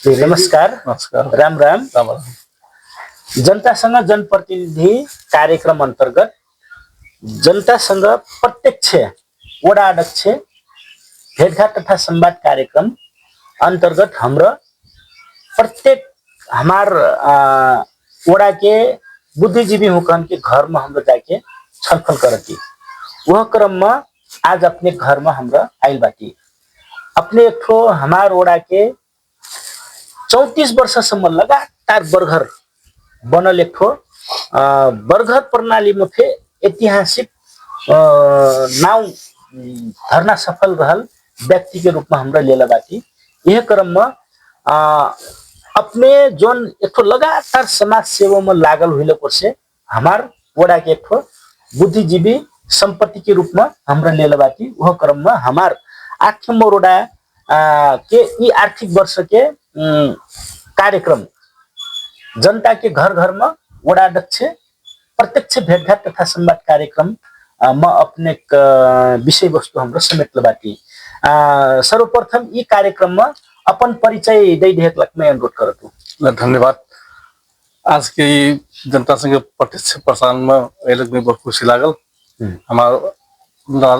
नमस्कार। नमस्कार। राम राम। राम राम। जनतासँग जनप्रतिनिधि कार्यक्रम अन्तर्गत जनतासँग प्रत्यक्ष वडा अध्यक्ष भेटघाट तथा संवाद कार्यक्रम अंतर्गत हाम्रो प्रत्येक हमार वड़ा के बुद्धिजीवी हुकन के घर में हम जाके छलफल करती। वह क्रम में आज अपने घर में हमरा आइल बाटी। अपने एक ठो हमार वड़ा के 34 वर्षसम्म लगातार बर्घर बनल एक ठो बर्घर प्रणाली में फे ऐतिहासिक नाव धरना सफल रहल व्यक्ति के रूप में हमरा लेला बाटी। यह क्रम में अपने जोन एक ठो लगातार समाज सेवा में लागल हुई पर से हमार वड़ा के एक ठो बुद्धिजीवी संपत्ति के रूप में हमरा लेला बाटी। वह क्रम में हमार 8 नंबर वड़ा के ई आर्थिक वर्ष के कार्यक्रम जनता के घर घर में वड़ा अध्यक्ष प्रत्यक्ष भेटघाट तथा संवाद कार्यक्रम में अपने विषय वस्तु हाम्रो समेत बाटी। सर्वप्रथम ई कार्यक्रम में अपन परिचय दे देहक मैं अनुरोध करतु। धन्यवाद। आज के जनता संघ प्रत्यक्ष प्रसारण में अलग में बहुत खुशी लागल। हमारा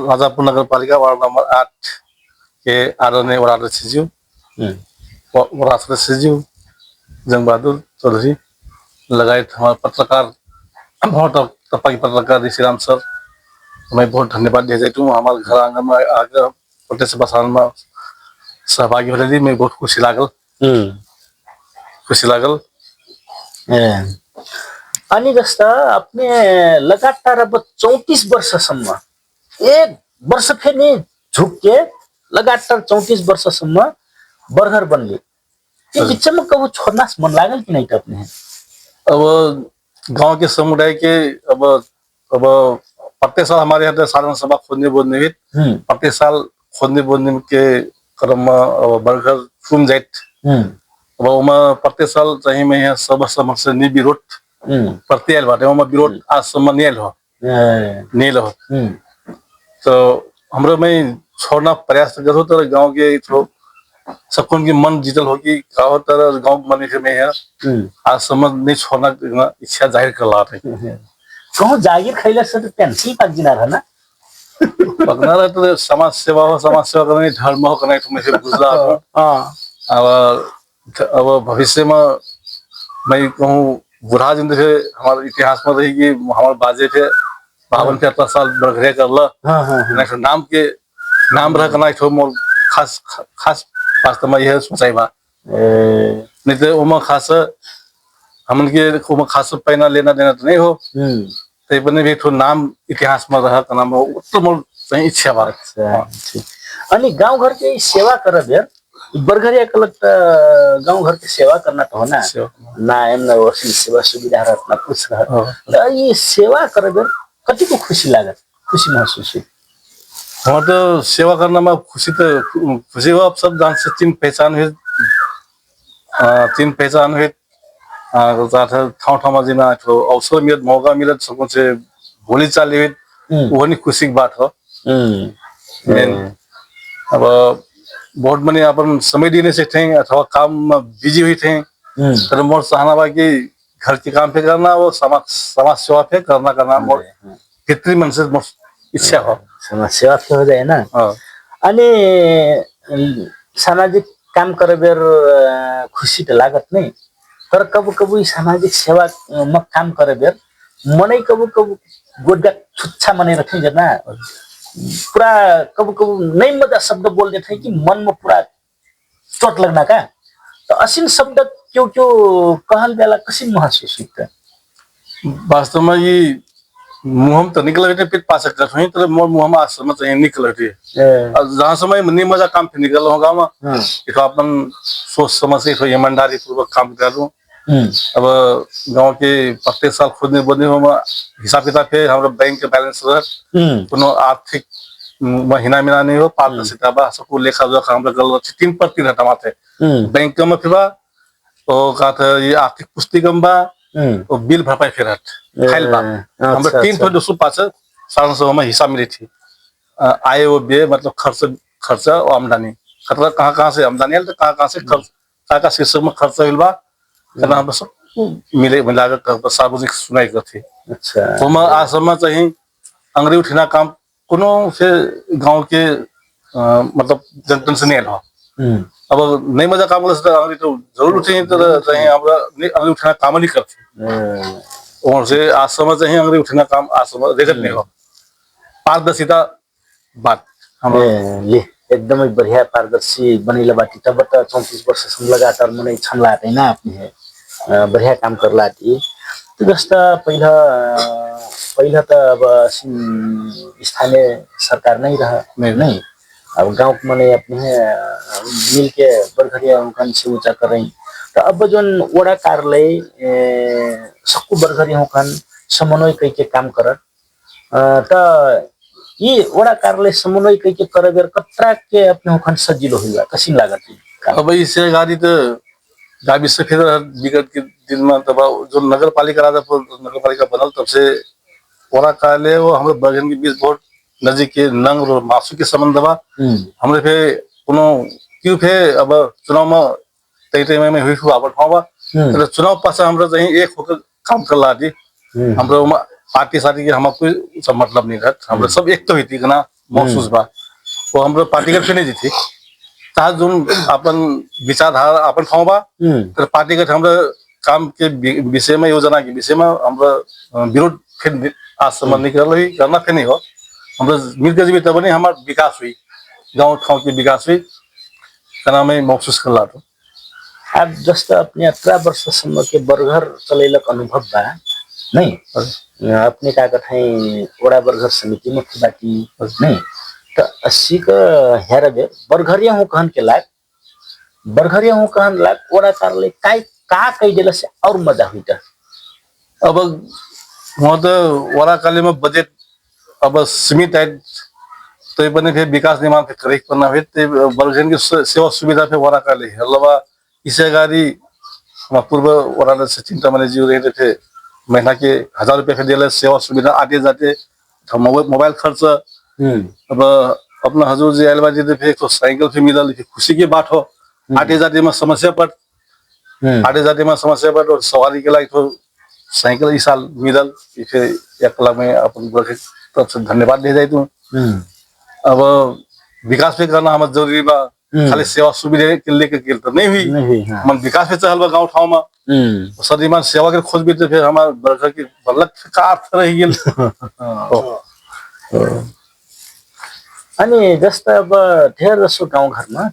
राजापुर नगर पालिका वार्ड नंबर 8 के आदरणीय वड़ा अध्यक्ष जी, वड़ा सदस्य जी जंग बहादुर चौधरी लगायत हमारे पत्रकार बहुत पत्रकार ऋषिराम सर, मैं बहुत धन्यवाद दे देता हूँ। हमारे घर आंगन में आकर प्रत्यक्ष प्रसारण में सहभागी होने दी, मैं बहुत खुशी लागल। अनि जस्ता अपने लगातार अब 34 वर्षसम्म एक वर्ष फेरि नहीं झुक के लगातार 34 वर्षसम्म बर्गर बनले। ये बीच में कब छोड़ना मन लागल कि नहीं तो अपने? अब गांव के समुदाय के अब प्रत्येक साल हमारे यहाँ साधारण सभा खोदने बोलने भी प्रत्येक साल खोदने बोलने के क्रम में बर्गर चुन जाइत। अब प्रत्येक साल चाहिए मैं यहाँ सब समस्या नि विरोध प्रत्यायल बाटे विरोध आजसम्म नेल हो। तो हमरो में छोड़ना प्रयास करो तर गांव के थोड़ा सबको उनकी मन जीतल होगी गाँव तर गाँव मनुष्य में है आज समझ नहीं छोड़ना इच्छा जाहिर कर ला रहे। कहूँ जागीर खैला से तो पेंसिल पाक जिना रहा ना पकना रहे तो समाज सेवा करने धर्म हो करने तो मुझे गुजरा अब भविष्य में मैं कहूँ बुढ़ा जिंदगी हमारे इतिहास में रहेगी। हमारे बाजे थे 52-73 साल बरघरे कर ला नाम रह करना मोर खास वास्तव में यह सोचाई बा नहीं तो उमा खास हमन के उमा खास पैना लेना देना तो नहीं हो तो बने भी तो नाम इतिहास में रहा नाम तो मोर सही इच्छा बा। अनि गांव घर के सेवा करब यार बरघरिया कलक गांव घर के सेवा करना तो होना ना एम ना वसी सेवा सुविधा रहत ना कुछ रहत। ये सेवा करब यार कति को खुशी लागत, खुशी महसूस हुई। हम तो सेवा करना में खुशी हो। अब सब जान से चिन्ह पहचान हुई ठाव ठाव में जिना तो अवसर मिलत मौका मिलत सबको से बोली चाली हुई वो नहीं खुशी की बात हो। अब बहुत मनी अपन समय देने से थे अथवा काम में बिजी हुई थे तो मोर चाहना बा कि घर के काम पे करना वो समाज सेवा पे करना मोर कितनी मन से इच्छा हो समाज सेवा हो जाए ना। अनि सामाजिक काम करे बेर खुशी तो लागत नहीं तर कबू सामाजिक सेवा में काम करे बेर मनै कबू गोडगा छुच्छा मने रखे जना पूरा कबू नई मजा शब्द बोल देते हैं कि मन में पूरा चोट लगना का तो असीन शब्द क्यों कहल बेला कसी महसूस होता वास्तव में ये मुहम तो निकल रहे पिट पा सकते हैं तो मोर मुहम आज समय चाहिए निकल रही है जहाँ समय नहीं मजा काम पे निकल होगा मैं इतो अपन सोच समझ से तो ईमानदारी पूर्वक काम कर लूँ। अब गांव के प्रत्येक साल खुदने बोलने में हिसाब किताब है हमारा बैंक के बैलेंस रह आर्थिक महीना मिला नहीं हो पारदर्शिता बा सबको लेखा जोखा हम लोग 3% रहता माथे बैंक में फिर तो का था ये आर्थिक पुस्तिकम बा तो बिल भरपाई फिर फाइल बा हम 3 पास साधारण सभा में हिसाब मिली थी आय वो व्यय मतलब खर्च और आमदनी खर्चा कहाँ से आमदनी है तो कहाँ से खर्च का शीर्षक में खर्च होइल बा तना हम सब मिले मिला के सार्वजनिक सुनाई करथे। अच्छा तो मैं आश्रम में चाहिए अंग्रेजी उठना काम कोनो से गांव के मतलब जनतन से नहीं आलो। अब नहीं मजा काम वाला अंग्रेजी तो जरूर उठे तो चाहिए हमरा अंग्रेजी उठना काम नहीं करते और से आश्रम में चाहिए अंग्रेजी उठना काम आश्रम में देखत नहीं हो पारदर्शिता बात हम ये एकदमै बढ़िया पारदर्शी बनिला बाटी तब त 34 वर्षसम्म लगातार मनै छन्ला हैन आपने बढ़िया काम करला थी तो जस्ता पहिला त अब स्थानीय सरकार नहीं रहा नहीं अब गांव मने अपने मिल के बरघरिया हुकन से ऊंचा कर रही तो अब जोन वड़ा कार्यालय सक्कु बरघरिया हुकन समन्वय कई के काम करत त ये वड़ा कार्यालय समन्वय कई के करगर कतरा के अपने हुकन सजिलो हुआ कसिन लागत अब इससे गाड़ी तो गाड़ी से फिर विगत के दिन में तब जो नगर पालिका बनल तब से वड़ा कार्यालय वो हमारे बरघन के बीच बहुत नजदीक के नंग और मासू के संबंध बा हमरे फे कोनो क्यों फे अब चुनाव में तय में हुई हुआ बा तो चुनाव पास हमरा चाहिए एक होकर काम कर ला दी हमरा पार्टी साथी के हम कोई सब मतलब नहीं रहत हमरा सब एक तो हुई थी ना महसूस बा वो हमरा पार्टी के नहीं जीती ता जोन अपन विचारधारा अपन ठाव बा तो पार्टी के हमरा काम के विषय में योजना के विषय में हमरा विरोध फिर आज समझ नहीं कर रही करना फिर नहीं हो हमरा मिलकर जीवित तब नहीं हमारा विकास हुई गांव ठाव की विकास हुई करना में महसूस कर ला तो अब जस्ता अपने 18 वर्षसम्म के बरघर चलेलक अनुभव बा नहीं अपने का कथाई वड़ा बरघर समिति मुख्य बाटी नहीं तो 80 का हेरबे बरघरिया हूं कहन के लाग बरघरिया हूं कहन लाग वड़ा कार्यालय काय का कई देला से और मजा हुई था अब वहाँ तो वड़ा कार्यालय में बजट अब सीमित है तो ये बने फिर विकास निर्माण के करे करना है तो बरघन की सेवा सुविधा पे वड़ा कार्यालय अलावा इसे गाड़ी पूर्व वड़ा से चिंता मने जीव रहे थे महीना के 1000 रुपये दिले सेवा सुविधा आते जाते मोबाइल खर्च अब अपना हजूर जी आयल बाजी फिर तो साइकिल फिर मिलल खुशी की बात हो आते जाते में समस्या पड़ आते जाते में समस्या पड़ और सवारी के लायक तो साइकिल इस साल मिलल फिर 1 लाख में अपन तरफ से धन्यवाद दे जाए तू अब विकास भी करना हमारे जरूरी बा खाली सेवा सुविधा के लेके तो नहीं हुई मन विकास भी चल बा गाँव ठाव में सदीमान सेवा के खोज भी तो फिर हमारे बरघर की बल्लक का अर्थ रह गेल अनि जस्ता अब धेर जसो गाउँ घरमा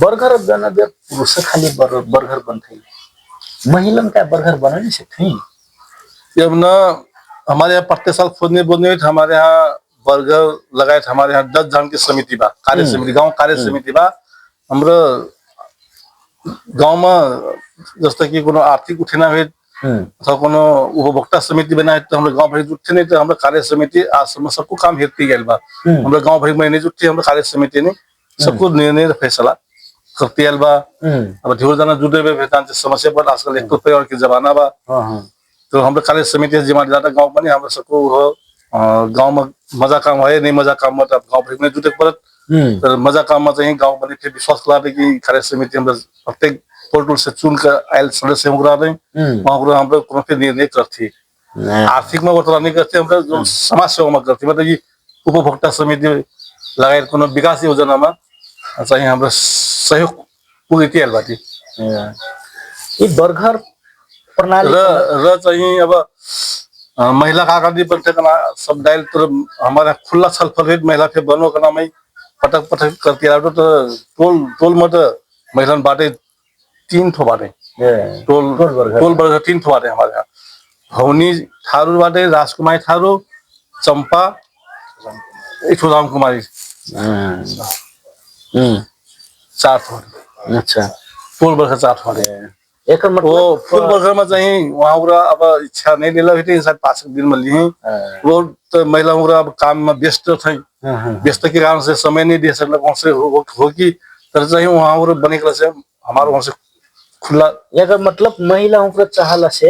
बर्गर बना दे पुरुष खाली बर्गर बनथे महिला का बर्गर बना नहीं सकते जब ना हमारे यहाँ प्रत्येक साल खोजने बोलने हमारे यहाँ बर्गर लगाए हमारे यहाँ 10 जन की समिति बा कार्य समिति गांव कार्य समिति बा हमरा गांव में जैसे कि कोनो आर्थिक उठना है अथवा कोनो उपभोक्ता समिति बनाए तो हमरा गांव भर जुटे नहीं तो हमरा कार्य समिति आज सबको काम हेरती गया बा हमरा गांव भर में नहीं जुटे हमरा कार्य समिति ने सबको निर्णय फैसला करती है बा अब ढेर जना जुटे हुए वेतन से समस्या पर आजकल एक तो परिवार की जमाना बा तो हमरा कार्य समिति से जिम्मेदार ज्यादा गांव बने हमरा सबको गांव में मजा काम है नहीं मजा काम मतलब गांव भर में जुटे परत तो मजा काम में चाहिए गांव बने फिर विश्वास करा कि कार्य समिति हम प्रत्येक पोर्टल से चुन कर आयल सदस्य हम करा दें वहाँ हम लोग फिर निर्णय करती आर्थिक में बतला नहीं करते हम जो समाज सेवा में करती मतलब ये उपभोक्ता समिति लगाए कोनो विकास योजना में चाहिए हम सहयोग पूरी आयल बाटी ये बर्गर प्रणाली र चाहिए अब महिला का आदि बनते करना सब डायल तो हमारा खुला छलफल रेट महिला फिर बनो करना में पटक पटक करती है तो टोल मत महिला बाटे 3 ठो बाटे टोल बर्गर 3 ठो बाटे हमारे यहाँ भवनी ठारू बाटे राजकुमारी ठारू चंपा एक ठो राम कुमारी 4 ठो अच्छा टोल बर्गर 4 ठो बाटे एक मतलब वो फुल बर्गर में चाहिए वहाँ पूरा अब इच्छा नहीं लेला हुई शायद 5 दिन में ली वो तो महिला पूरा अब काम में व्यस्त थे व्यस्त के कारण से समय नहीं दे सकला कौन से होगी तर चाहिए वहाँ पूरा बने के से हमारे वहाँ से खुला अगर मतलब महिलाओं को चाहला से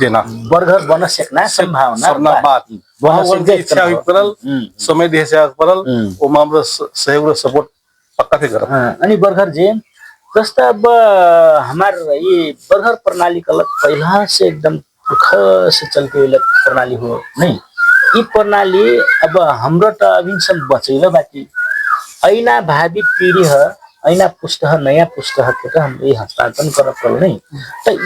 देना बर्गर बन सकना संभावना बात वहाँ की इच्छा हुई परल समय दे से परल वो मामला सहयोग सपोर्ट पक्का से करब अनि बर्गर जे जस्तो अब हमार ये बर्गर प्रणाली का पहला से एकदम पुरखा से चलते हुए प्रणाली हो नहीं ये प्रणाली अब हाम्रो त अभिनसम्म बचैलो बाँकी ऐना भावी पीढ़ी है ऐना पुष्ट है नयाँ पुष्ट है के हामीले हस्तान्तरण कर पर्ल नहीं त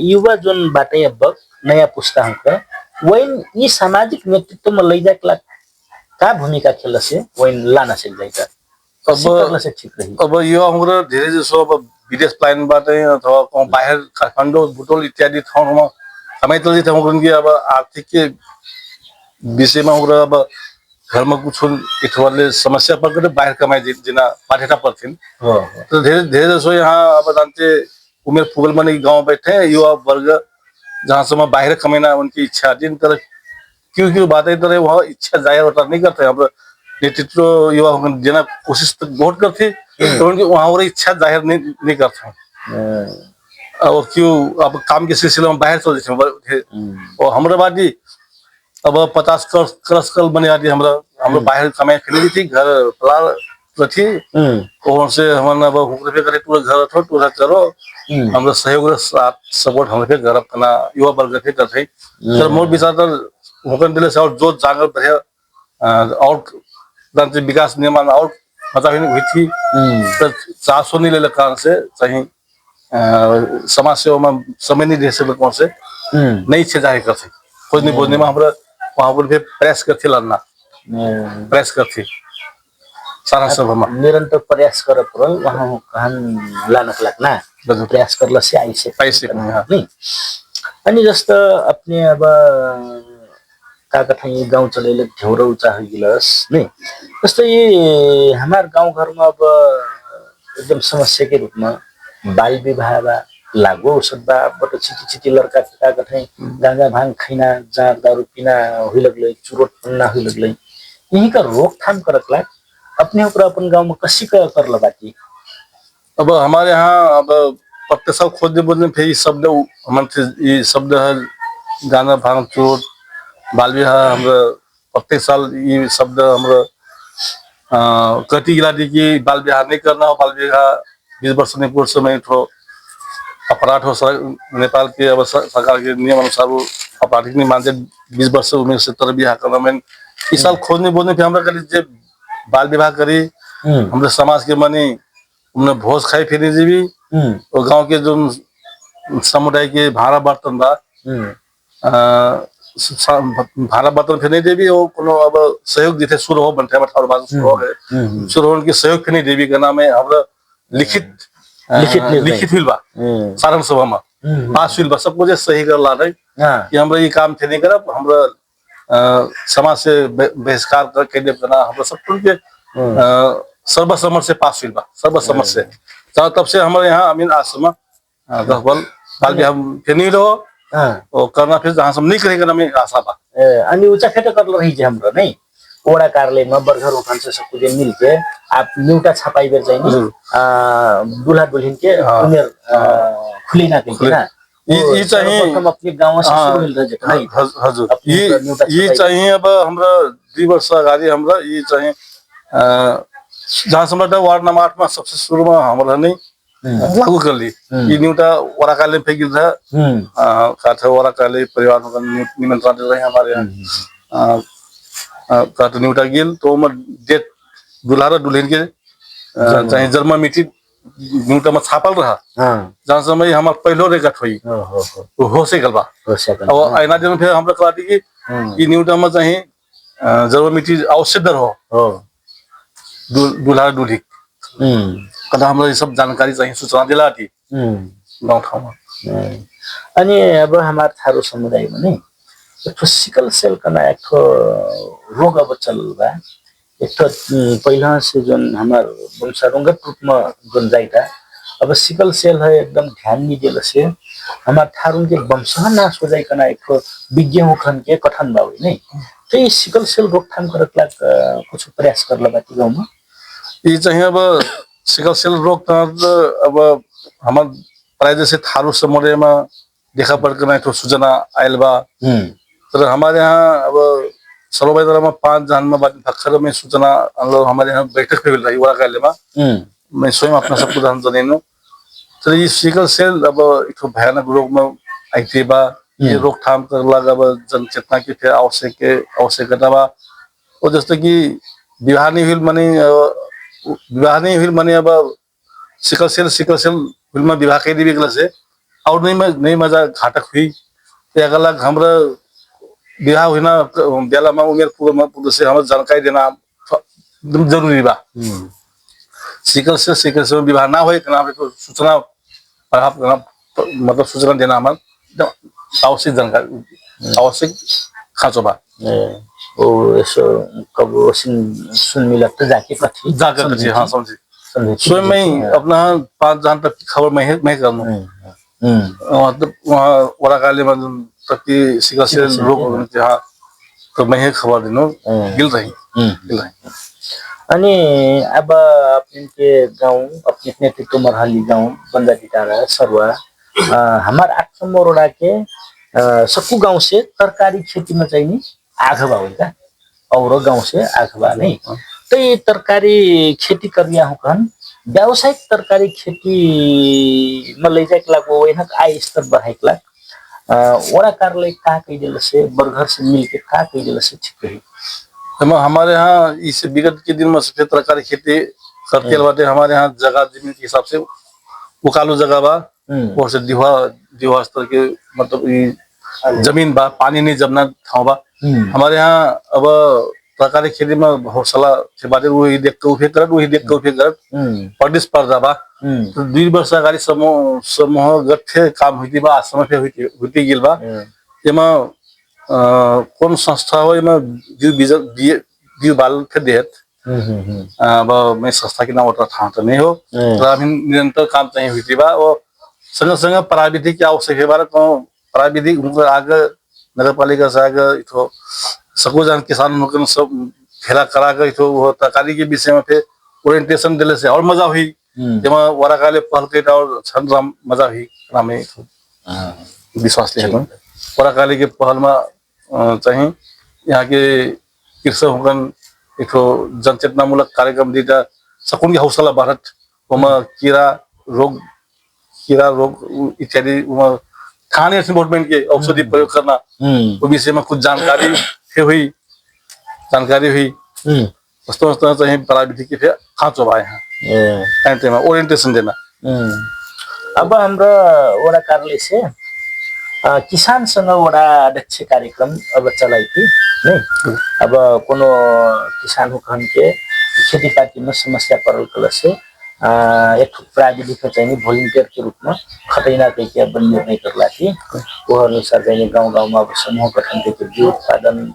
युवा जन बाटे अब नयाँ पुस्ता है वैन ये सामाजिक नेतृत्व में ले जाए का भूमिका खेल से वैन लाना से जाए अब यो हाम्रो धेरै जसो अब विदेश प्लानबाट अथवा बाहिर काठमाडौँ बुटोल इत्यादि ठाउँमा कमाइतली ठाउँको कि अब आर्थिक विषयमा हाम्रो अब घरमा कुछ इठवरले समस्या पकड़ बाहिर कमाई जिना पाठेटा पर्थिन् तो धेरै धेरै जसो यहाँ अब जान्थे उमेर पुगल माने गाउँ बैठे युवा वर्ग जहाँसम्म बाहिर कमाना उनकी इच्छा थी तर क्यों बात है तर वह इच्छा जाहिर होता नहीं करते अब नेतृत्व युवा जना कोशिश तो बहुत करते तो उनकी वहाँ और इच्छा जाहिर नहीं करते अब क्यों अब काम के सिलसिले में बाहर चल थे और हमारे बाजी अब 50 क्रस कल बने आती हमरा बाहर कमाई फिर थी घर पला थी और से हमारा अब हुक्र करे पूरा घर थो पूरा करो हमरा सहयोग साथ सपोर्ट हमरे घर अपना युवा वर्ग थे करते तर मोर विचार तर हुकन दिले से और जो जागर बढ़े और दांते विकास निर्माण और मतलब हुई थी तो 400 नहीं ले कारण से चाहिए समाज सेवा में समय नहीं दे सकते कौन से नहीं इच्छा जाहिर करते खोजने बोलने में हमरा वहाँ पर फिर प्रयास करते लड़ना प्रयास करते सारा सब हम निरंतर प्रयास कर परल वहाँ कहन लानक लाग्ना प्रयास करला से आई से पैसे नहीं अनि जस्तो अपने अब काका ठाई गाउँ चलेले ढेउरो चाहिलस नहीं जस्तो ये हमार गाउँ घर में अब एकदम समस्या के रूप में बाल विवाह बा लागू औषध बा बट छिटी छिटी लड़का काका ठाई गांजा भांग खैना जार दारू पीना हुई लगले चुरोट पन्ना हुई लगले यही का रोकथाम करत लाग अपने ऊपर अपन गांव में कसी का कर ल बाकी अब हमारे यहाँ अब पत्ते सब खोजने बोलने फिर ये शब्द हमारे ये शब्द है गाना भांग चोट बाल विवाह हमरा प्रत्येक साल ये शब्द हमरा कटी गिलाटी की बाल विवाह नहीं करना हो बाल विवाह 20 वर्ष ने पूर्व समय थो अपराध हो नेपाल के अब सरकार के नियम अनुसार वो आपराधिक नहीं मानते 20 वर्ष उम्र से तर विवाह करना मैं इस साल खोजने बोलने फिर हमरा करी बाल विवाह करी हमरे समाज के माने हमने भोज खाई फिर जीवी और गांव के जो समुदाय के भाड़ा बर्तन बा भाड़ा बर्तन फिर नहीं देवी वो कोनो अब सहयोग देते शुरू हो बनते हैं बात शुरू हो गए शुरू होने के सहयोग फिर नहीं देवी का नाम है हमरा लिखित फिल बा सारण सभा में पास फिल बा सब कुछ सही कर ला रहे कि हमरा ये काम थे नहीं करब हमरा समाज से बहिष्कार कर देव करना हमरा सब के सर्वसम्मत से पास हुई बा सर्वसम्मत से तब से हमारे यहाँ अमीन आश्रम गहबल बाल विवाह फिर नहीं रहो और करना फिर जहाँ सब नहीं करेगा ना मैं आशा बा अनि उचा फेटा कर रही जे हाम्रो नहीं ओडा कार्यालय में बर्गर उठान से सब कुछ मिल के आप न्यूटा छपाई बेर चाहिए दूल्हा दुल्हन के उमेर खुलिना के ना ये चाहिए हम अपने गांव से शुरू मिल रहे हैं हजुर ये चाहिए अब हमरा 2 वर्ष अगाडि हमरा ये चाहिए जहाँ सम्म वार्ड नंबर 8 में सबसे शुरू में हमरा नहीं लागू कर ली ये न्यूटा वराकाले फेंकिल था काठे वराकाले परिवार में निमंत्रण दे रहे हैं हमारे यहाँ काठे न्यूटा गिल तो मैं डेट दूल्हा र दुल्हन के चाहे जन्म मिति न्यूटा में छापल रहा जहाँ समय हमार पहलो रेकट हुई हो से गलबा और आईना दिन फिर हमरा कहा थी कि ये न्यूटा में चाहे जन्म मिति आवश्यक दर हो दूल्हा दुल्ही कदा हमरा ये सब जानकारी चाहिए सूचना दिला थी गाँव ठाउँ में अनि अब हमार थारू समुदाय में नहीं एक ठो सिकल सेल का एक ठो रोग अब चल बा एक ठो पहला से जोन हमार वंशानुगत रूप में जोन जाइता अब सिकल सेल है एकदम ध्यान नहीं दिला से हमार थारू के वंश नाश हो जाए कना एक ठो विज्ञान खन के कथन बा नहीं तो ये सिकल सेल रोकथाम करत लाग कुछ प्रयास कर लगा गाँव में ये चाहिए अब सिकल सेल रोकथाम अब हमार प्राय जैसे थारू समुदाय में देखा पड़कर ना तो सूचना आयल बा तर हमारे यहाँ अब सर्वोदय में 5 जन में भक्खर में सूचना हमारे यहाँ बैठक पे मिल रही वाला काले में मैं स्वयं अपना सबको उदाहरण जनेनु तर ये सिकल सेल अब एक भयानक रोग में आइते बा ये रोकथाम करला अब जनचेतना की फिर आवश्यकता बा और जैसे कि विवाह नहीं हुई माने अब सिकल सेल हुई में विवाह कई दी से और नहीं मजा घातक हुई एक अलग हमरा विवाह हुई ना बेला में उमेर पूर्व से हमें जानकारी देना एकदम जरूरी बा सिकल से विवाह ना हो तो सूचना प्रभाव करना मतलब सूचना देना हमारा आवश्यक जानकारी आवश्यक खाँचो बा ओ यसो कब सुन मिला तो जाके कथी हाँ समझी स्वयं में अपना 5 जन तक की खबर मैं करना मतलब वहाँ वराकाले में तक की सिकल सेल रोग जहाँ तो मैं खबर दिनो गिल रही अनि अब अपने गांव अपने नेतृत्व मरहली गांव बंदाटी टारा सरवा हमारे 8 मोरडा के सक्कू गांव से तरकारी खेती में चाहिए आगवा होगा और गांव से आगवा नहीं तो ये तरकारी खेती करिया हो कहन व्यावसायिक तरकारी खेती में ले जाए लागो वही आय स्तर बढ़ाए लाग वरा कार्यालय का कही दिल से बर्गर से मिल के का कही दिल से ठीक है हमारे यहाँ इस विगत के दिन में सफेद तरकारी खेती करते बाटे हमारे यहाँ जगह जमीन के हिसाब से उकालो जगह बा और से दिवा स्तर के मतलब जमीन बा पानी नहीं जमना ठाव बा हमारे यहाँ अब तरकारी खेती में हौसला से बाटे वही देख के उफे करत प्रतिस्पर्धा बा तो 2 वर्ष अगाडि समूह गठे काम हुई बा आश्रम पे हुई गेल बा एमा कौन संस्था हो एमा जीव बाल के देत अब मैं संस्था के नाम उठा था तो नहीं हो ग्रामीण निरंतर काम चाहिए हुई बा और संग प्राविधिक की आवश्यक बारे प्राविधिक आगे नगर पालिका से आगे तो सको जान किसान सब खेला करा कर तो वो तरकारी के विषय में फिर ओरिएंटेशन दिले से और मजा हुई जब वराकाले पहल के और छंद मजा हुई रामे विश्वास ले वराकाले के पहल में चाहिए यहाँ के कृषक होगन एक जनचेतना मूलक कार्यक्रम दीटा सकुन की हौसला बढ़त कीड़ा रोग इत्यादि खाने डेवलपमेंट के औषधि प्रयोग करना वो विषय में कुछ जानकारी हुई वस्तु चाहिए प्राविधिक की फिर खाँचो बा यहाँ ओरिएंटेशन देना अब हाम्रो वडा कार्यालय से किसान संग वडा अध्यक्ष कार्यक्रम अब चलाई थी नहीं अब कोनो किसान हुकन के खेती पाती में समस्या पड़ल कल से एक प्राविधिक चाहिए वॉलंटियर के रूप में खतैना कह बन निर्णय करला थी वो अनुसार चाहिए गाँव में अब समूह गठन करके बीज उत्पादन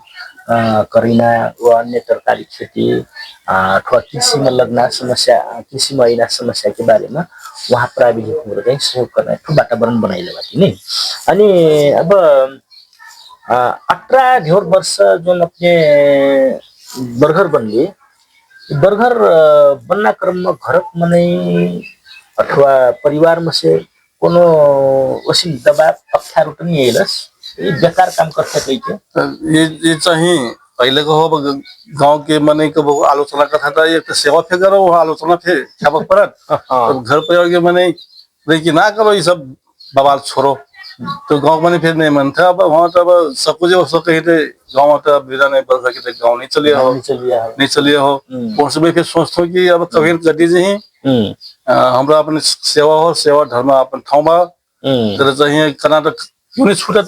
करीना व अन्य तरकारी खेती अथवा कृषि में लगना समस्या कृषि में आइना समस्या के बारे में वहाँ प्राविधिक कहीं सहयोग करना एक वातावरण बनाइले बाटी नहीं अनि अब 18 ढेर वर्ष जो अपने बर्गर बनले बर्गर बनना क्रम में घर में नहीं अथवा परिवार में से कोनो वसी दबाव अप्ठ्यारो पनि आइलस ये बेकार काम करते कहीं के ये चाहिए पहले को हो गांव के मने को आलोचना कथा था ये सेवा फे करो वो आलोचना फे क्या परत घर परिवार के मने देखिए ना करो ये सब बवाल छोड़ो तो गांव मने फिर नहीं मन था अब वहाँ तो अब सब कुछ वो कही थे गाँव तो बिना नहीं बल सके गाँव नहीं चलिए हो और सब फिर सोचते हो कि अब कभी गति जी हमरा अपने सेवा धर्म अपन ठाउँमा तर चाहिए कर्नाटक क्यों छूटत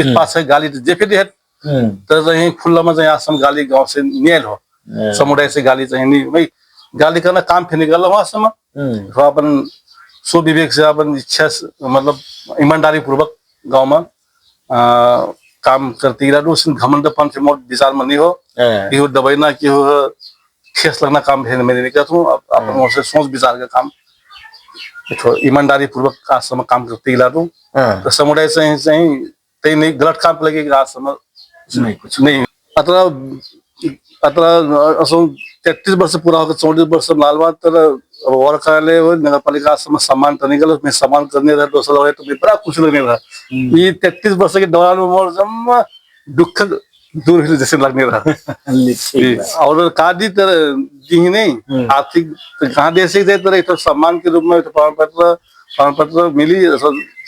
इस पास है गाली जे फिर देत तर चाहिए खुला में चाहिए आश्रम गाली गांव से नियल हो समुदाय से गाली चाहिए नहीं भाई गाली करना काम फिर निकल वहां समय तो अपन सो विवेक से अपन इच्छा मतलब ईमानदारी पूर्वक गांव में काम करती रहो उस घमंडपन से मोट विचार में नहीं हो कि हो दवाई ना कि हो ठेस लगना काम है मैंने नहीं कहता हूँ अपन वहाँ से सोच विचार का काम ईमानदारी पूर्वक आश्रम काम करते रहो तो समुदाय से तय नहीं गलत काम लगेगा आश्रम नहीं कुछ नहीं अतरा 33 वर्ष पूरा होकर 34 वर्ष लालवा तर और कार्यालय नगर पालिका आश्रम सम्मान करने के लिए सम्मान करने रहा तो तो बड़ा खुश लगने रहा ये 33 वर्ष के दौरान मोर जम दूर ही जैसे लगने रहा। ठीक बा। और कादी तर दी ही नहीं आर्थिक तो कहाँ दे सकते तरह तो सम्मान के रूप में तो प्रमाण पत्र मिली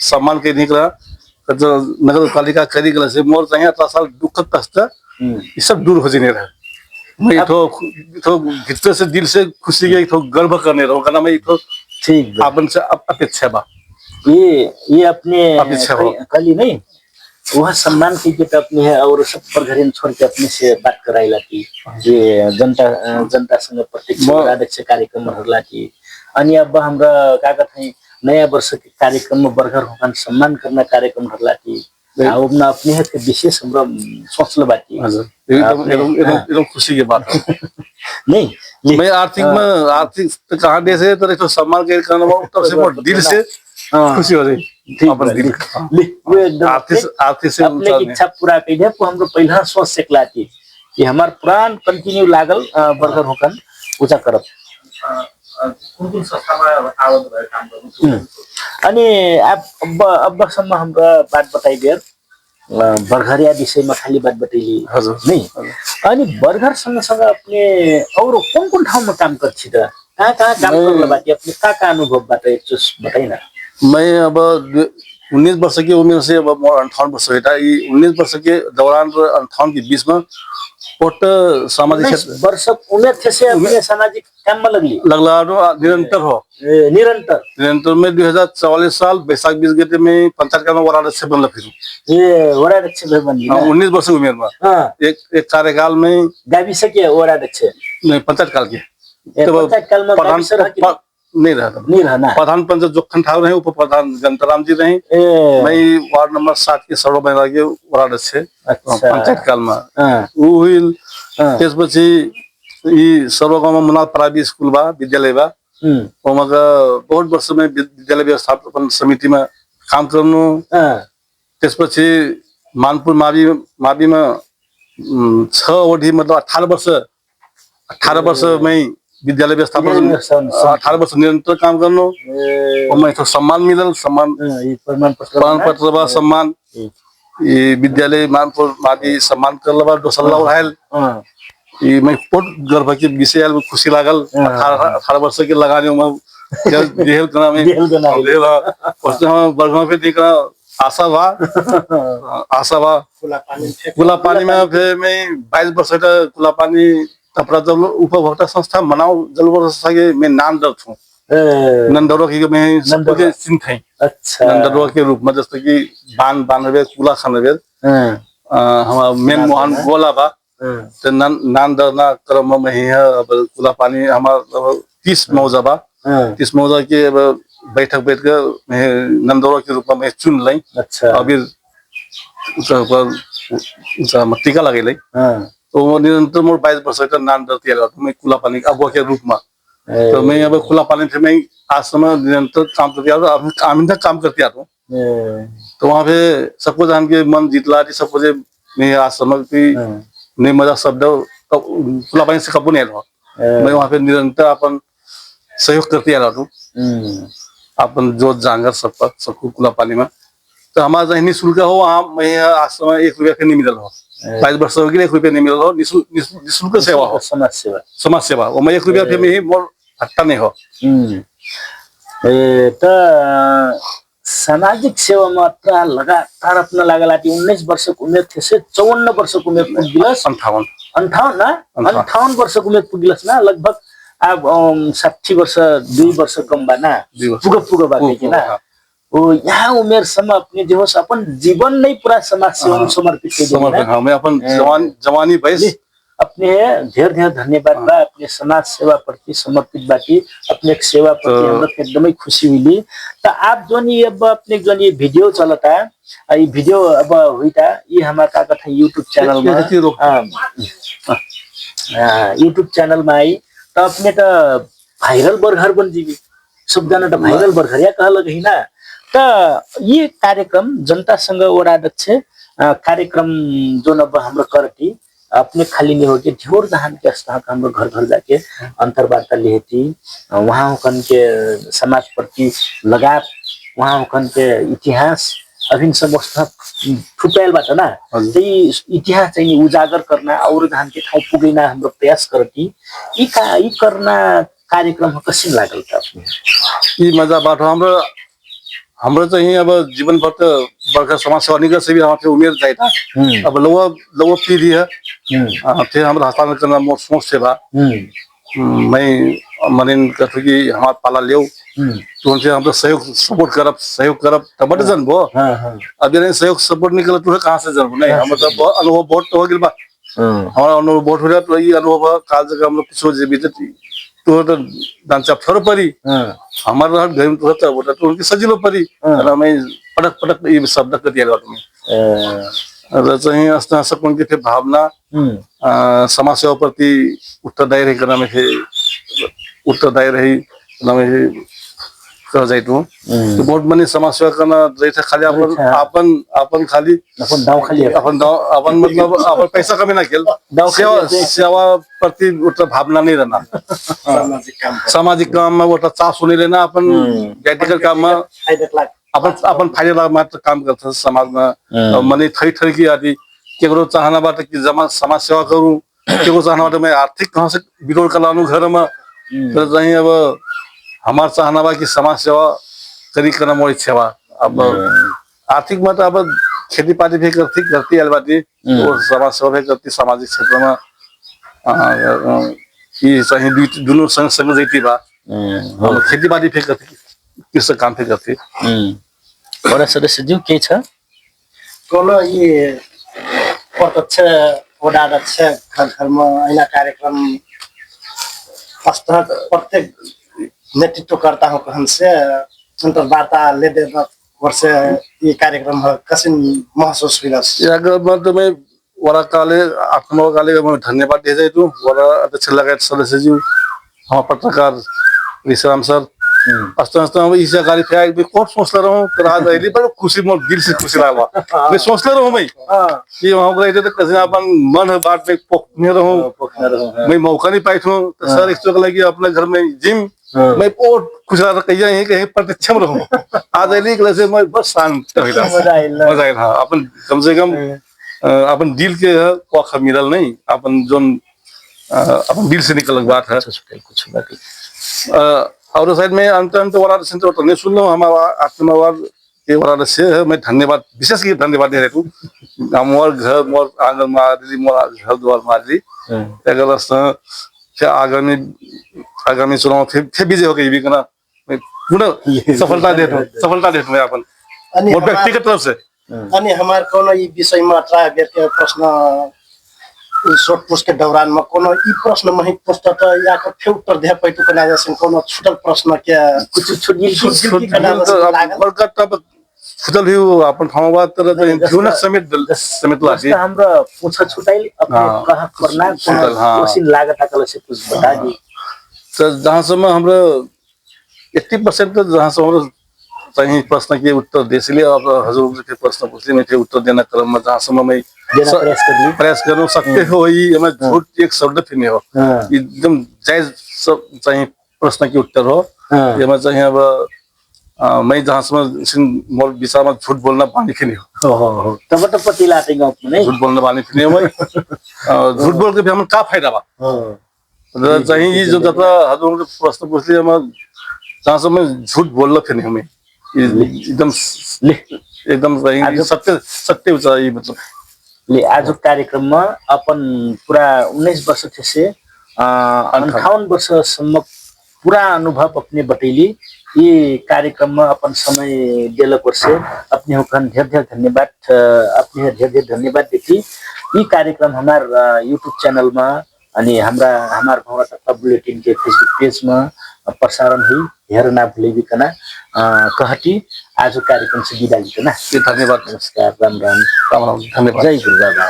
सम्मान के निकला तो नगर पालिका करी गला से मोर चाहिए 18 साल दुख कष्ट ये सब दूर हो जाने रहा। मैं तो भीतर से दिल से खुशी के तो गर्व करने रहा करना मैं तो ठीक बा। आपन से अपेक्षा बा ये अपने अपेक्षा हो। कली नहीं वह सम्मान कीजिए तो अपने है और सब पर घरे छोड़ के अपने से बात कराइला कि ये जनता संग प्रत्यक्ष अध्यक्ष कार्यक्रम हरला कि अनि अब हमरा का कहते नया वर्ष के कार्यक्रम में बर्गर होकन सम्मान करना कार्यक्रम हरला कि अब ना अपने है विशेष हमरा सोचल बाटी एकदम खुशी की बात है। नहीं मैं आर्थिक तो कहाँ दे से तो सम्मान के करना तब से बहुत दिल से खुशी हो रही अपन दिल वो एकदम आर्थिक से अपने की इच्छा पूरा कर दे तो हमरो पहला सोच से लाती कि हमार प्राण कंटिन्यू लागल बर्गर होकन ऊंचा करब कुन संस्थामा आबद्ध भएर काम गर्नु अनि अब सम्म हाम्रो बात बताइदिएर बर्गरिया विषयमा खाली बात बताइली हजुर नहीं अनि बर्गर सँगसँगै अपने और कुन ठाउँमा काम गर्छ त कहाँ काम गर्नु बाटी अपने का अनुभवबाट एकचोट बताइन। मैं अब 19 वर्ष की उम्र से अब 58 वर्ष होता ये 19 वर्ष के दौरान 58 के बीच में पोट सामाजिक वर्ष उमेर थे से अपने सामाजिक काम में लगला निरंतर हो निरंतर में 2044 साल बैसाख 20 गते में पंचायत का वार्ड अध्यक्ष बनला फिर ये वार्ड अध्यक्ष बन 19 वर्ष की उम्र में एक कार्यकाल में गाविस के वार्ड अध्यक्ष नहीं पंचायत काल के पंचायत काल में गाविस नहीं रहना प्रधान पंच जोखन ठाकुर रहे उप प्रधान गंताराम जी रहे मैं वार्ड नंबर 7 के सर्व बना के वार्ड अध्यक्ष पंचायत काल में उ हुइल त्यसपछि ई सर्व गाउँ में मुना प्राइवेट स्कूल बा विद्यालय बा ओमका बहुत वर्ष में विद्यालय व्यवस्थापन समिति में काम गर्नु त्यसपछि मानपुर मावि में 6 अवधि मतलब 18 वर्ष में विद्यालय व्यवस्थापन 18 वर्ष निरंतर काम गर्नु मैं तो सम्मान मिलल सम्मान प्रमाण पत्र बा सम्मान ये विद्यालय मानपुर मावि सम्मान करल बा दोसल्ला उठाइल ये मैं बहुत गर्व के विषय खुशी लागल 18 वर्ष के लगाने में जेल कना में उसने हम बरगम पे देखा आशा बा खुला पानी में फिर मैं 22 वर्ष का खुला पानी तपरा जल उपभोक्ता संस्था मनाओ जल संस्था के मैं नाम दर्ज हूँ नंदौरा की मैं सबके चिन्ह है। अच्छा नंदौरा के रूप में जैसे कि बानवे कुला खानवे हमारा मेन मोहन बोला बा तो नाम दर्ना क्रम में ही है अब कुला पानी हमारा 30 मौजा बा 30 मौजा के बैठ कर मैं नंदौरा के रूप में चुन लाई। अच्छा अभी टीका लगे लाई तो निरंतर मोर 22 वर्ष का नाम दर्ती है मैं खुला पानी अगुआ के रूप में तो मैं अब खुला पानी से मैं आज समय निरंतर काम करते आता हूँ आमिंदा काम करते आता हूँ तो वहाँ पे सबको जान के मन जीतला सबको मैं आज समय की नहीं मजा शब्द खुला पानी से कबू नहीं रहा मैं वहाँ पे निरंतर अपन सहयोग करते आ रहा हूँ अपन जोत जांगर सबको खुला पानी में तो हमारा निःशुल्क हो वहाँ मैं आज समय 1 रुपया नहीं मिलल हो 22 वर्ष हो गए 1 रुपया नहीं मिलल हो निःशुल्क सेवा हो समाज सेवा वो मैं 1 रुपया फिर में मोर हट्टा नहीं हो तो सामाजिक सेवा मात्रा लगातार अपना लागला 19 वर्ष उमेर थे से 54 वर्ष उमेर पुगिलस 58 वर्ष उमेर पुगिलस ना लगभग अब 60 वर्ष 2 वर्ष कम बा ना पुग बाकी ना वो यहाँ उमेर समय अपने जो अपन जीवन नहीं पूरा समाज सेवा में समर्पित कर मैं अपन जवानी भैस अपने ढेर धन्यवाद बा अपने समाज सेवा प्रति समर्पित बाटी अपने सेवा प्रति हम एकदम खुशी मिली। तो आप जो ये अब अपने जो ये वीडियो चलता है ये वीडियो अब हुई था ये हमारा का था यूट्यूब चैनल में यूट्यूब चैनल में आई तो अपने तो वायरल बर्गर बन जीवी सब जना तो वायरल बर्गर या कह लगे ना। तो ये कार्यक्रम जनता संघ वडा अध्यक्ष कार्यक्रम जो अब हाम्रो करती अपने खाली नहीं होके झोर जहान के स्थान हम लोग घर जाके अंतर्वार्ता लेती वहाँ के समाज प्रति लगाव वहाँ के इतिहास अभिनसम्म अवस्था थुप्यालबाट ना हजुर। त्यही इतिहास चाहिँ उजागर गर्न और धान के ठाउँ पुगेन हाम्रो प्रयास करती यी गर्न कार्यक्रम कसिन लागल त आफ्नो यी मजाबाट हाम्रो हाम्रो चाहिँ अब जीवनभर त बर्खा समाज सेवा निगम से भी हमारे उम्र जाएगा अब लोअर पीढ़ी है फिर हम हस्तांतरण करना मोर सोच से बा मैं मनिन कहते कि हमारे पाला लियो तो उनसे हम तो सहयोग करब तब जन वो अब ये सहयोग सपोर्ट निकल तो कहाँ से जन नहीं हम तो अनुभव बहुत तो हो गया बा हमारा अनुभव बहुत हो गया तो ये अनुभव काल जगह हम लोग किशोर जी बीते तो दांचा फर परी हमारा घर तो होता वो तो उनकी सजिलो परी और मैं पटक पटक ये शब्द कर दिया गया तो चाहिए अस्ता सकून की फिर भावना समाज सेवा प्रति उत्तरदायी रही करना में उत्तरदायी रही करना में कह जाए तो बहुत मनी समाज सेवा करना जैसे खाली अपन खाली अपन मतलब अपन पैसा कमी ना खेल सेवा प्रति उतना भावना नहीं रहना सामाजिक काम में वो चासो नहीं लेना अपन व्यक्तिगत काम में अपन फायदे लाभ मात्र काम करते समाज में मनी थरी थरी की आदि केवल चाहना बात कि जमा समाज सेवा करूं केवल चाहना बात मैं आर्थिक कहाँ से विरोध कर लाऊं घर में तो चाहिए अब हमारा चाहना बा कि समाज सेवा करी करना मोरी सेवा अब आर्थिक मत अब खेती पाती भी करती अलबाती और समाज सेवा भी करती सामाजिक क्षेत्र में ये चाहिए दोनों संग संग जाती बा खेती पाती भी करती किस काम भी करती बड़ा सदस्य जो के छ कोनो ये प्रत्यक्ष वडाध्यक्ष घर घरमा ऐना कार्यक्रम हस्तक प्रत्येक नेतृत्वकर्ता कहन से अंतर्वार्ता ले दे वर्ष ये कार्यक्रम कसिन महसूस हुइलस अगर मतलब मैं वरा काले आत्मा काले मैं धन्यवाद दे जाए तू वरा अध्यक्ष लगायत सदस्य जी हम पत्रकार विश्राम सर अस्ता अस्ता मैं इस कार्य पे एक कोर्स सोच रहा हूँ तो आज आईली पर खुशी मोर दिल से खुशी लगा मैं सोच रहा हूँ मैं कि वहाँ गए थे तो कैसे अपन मन बात में पोखने रहूँ मैं मौका नहीं पाई हूँ तो सर एक चौक लगी अपने घर में जिम मैं बहुत खुश रहा कहीं कहीं प्रत्यक्ष में रहूँ आज आईली क्लास मैं बस शांत मजा आया हाँ अपन कम से कम अपन दिल के कोख मिलल नहीं अपन जो अपन दिल से निकल बात है कुछ बाकी और साइड में अंत वाला सेंटर तो नहीं सुन लो हमारा आत्मवाद के वाला से है मैं धन्यवाद विशेष की धन्यवाद दे रहा हूँ मोर घर मोर आंगन मारी मोर घर द्वार मारी अगर फिर आगामी चुनाव फिर विजय हो गई भी करना मैं पूर्ण सफलता दे मैं अपन मोर व्यक्तिगत तरफ से अनि हमार कोनो ई विषय में ट्राई बेर के प्रश्न शॉर्ट पोस्ट के दौरान में कोनो ई प्रश्न में पोस्ट तो या के फिर उत्तर दे पैतु कना जैसे कोनो छुटल प्रश्न के कुछ छुटल कना बरकत तब छुटल भी अपन ठाउँमा तर जीवन समेत लासी हाम्रो पूछ छुटाइल अपने कहाँ करना कोसिन लागत कल से कुछ बता दी तो जहाँसम्म हाम्रो 80% तो जहाँसम्म हाम्रो चाहिँ प्रश्न के उत्तर देशले अब हजुर के प्रश्न पूछले मैं उत्तर देना क्रम में जहाँसम्म मैं प्रयास करूँ सकते हो ये मैं झूठ एक शब्द फिर नहीं हो एकदम जायज चाहिए प्रश्न के उत्तर हो ये मैं चाहिए अब मैं जहाँसम्म मोर विषय में झूठ बोलना पानी फिर नहीं हो तब तो पति लाते गाँव में नहीं झूठ बोलना पानी फिर नहीं हो झूठ बोल के भी हमें क्या फायदा बा चाहिए ये जो जता हजुर प्रश्न पूछले हम जहाँसम्म झूठ बोलना फिर नहीं हमें एकदम सही सत्य चाहिए मतलब ले आज कार्यक्रम में अपन पूरा 19 वर्ष से 58 वर्षसम्म पूरा अनुभव अपने बतैली ये कार्यक्रम में अपन समय दिलक से अपने होकन ढेर धन्यवाद अपने ढेर धन्यवाद देती ये कार्यक्रम हमार यूट्यूब चैनल में अनि हमार भौरा बुलेटिन के फेसबुक पेज में प्रसारण हुई हेरना भूलिकन कहती आज कार्यक्रम से विदा लिकन धन्यवाद नमस्कार राम राम धन्यवाद जय गुरु बाबा।